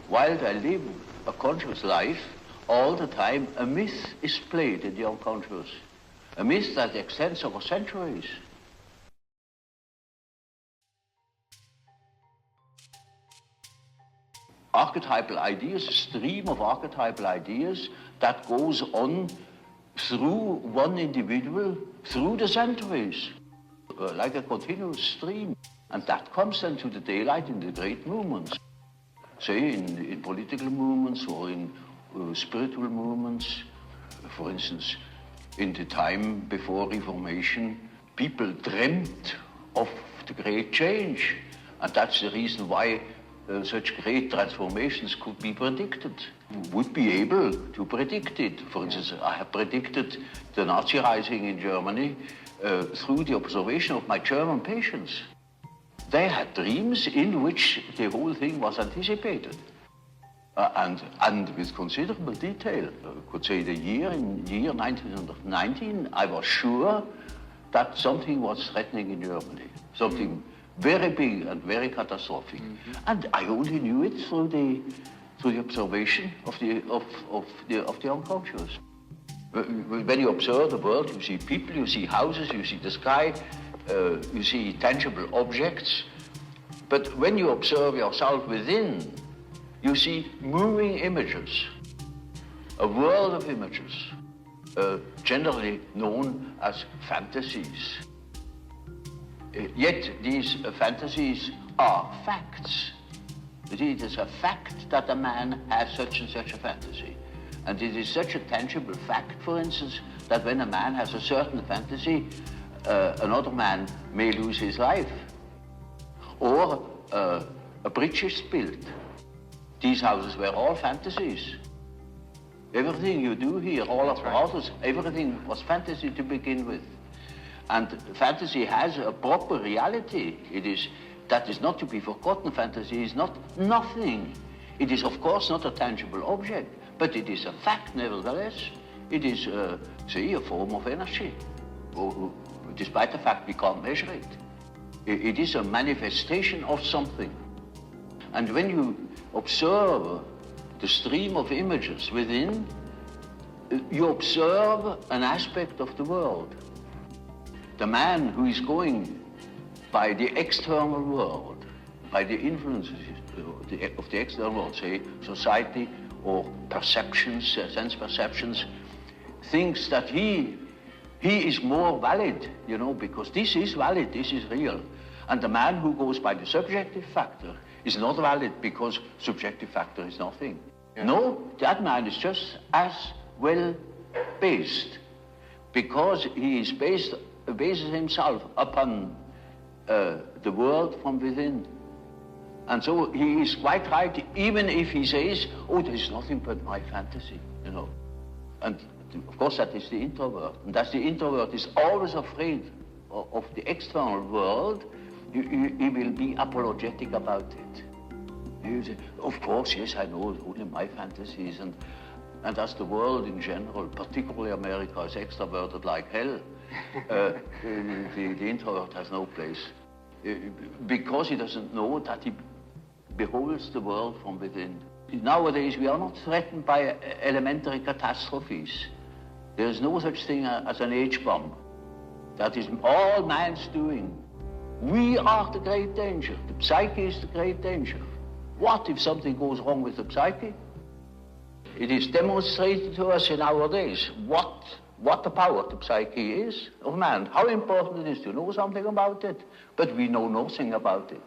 While I live a conscious life, all the time a myth is played in the unconscious. A myth that extends over centuries. Archetypal ideas, a stream of archetypal ideas that goes on through one individual, through the centuries, like a continuous stream. And that comes then to the daylight in the great movements. Say in political movements or in spiritual movements. For instance, in the time before Reformation, people dreamt of the great change. And that's the reason why such great transformations could be predicted, would be able to predict it. For instance, I have predicted the Nazi rising in Germany through the observation of my German patients. They had dreams in which the whole thing was anticipated. And with considerable detail. I could say in year 1919, I was sure that something was threatening in Germany, something very big and very catastrophic. And I only knew it through the observation of the unconscious. When you observe the world, you see people, you see houses, you see the sky, you see tangible objects. But when you observe yourself within, you see moving images, a world of images, generally known as fantasies. Yet these fantasies are facts. It is a fact that a man has such and such a fantasy. And it is such a tangible fact, for instance, that when a man has a certain fantasy, another man may lose his life. Or a bridge is built. These houses were all fantasies. Everything you do here, all of the houses, everything was fantasy to begin with. And fantasy has a proper reality. That is not to be forgotten. Fantasy is not nothing. It is, of course, not a tangible object, but it is a fact nevertheless. It is, say, a form of energy, despite the fact we can't measure it. It is a manifestation of something. And when you observe the stream of images within, you observe an aspect of the world. The man who is going by the external world, by the influences of the external world, say society or perceptions, sense perceptions, thinks that he is more valid, because this is valid, this is real. And the man who goes by the subjective factor is not valid because subjective factor is nothing. Yeah. No, that man is just as well based because he is bases himself upon the world from within. And so he is quite right, even if he says, oh, there is nothing but my fantasy, And of course that is the introvert. And that the introvert is always afraid of the external world, he will be apologetic about it. He will say, of course, yes, I know only my fantasies. And as the world in general, particularly America, is extroverted like hell, the introvert has no place. Because he doesn't know that he beholds the world from within. Nowadays, we are not threatened by elementary catastrophes. There is no such thing as an H-bomb. That is all man's doing. We are the great danger. The psyche is the great danger. What if something goes wrong with the psyche? It is demonstrated to us in our days what the power of the psyche is of man, how important it is to know something about it, but we know nothing about it.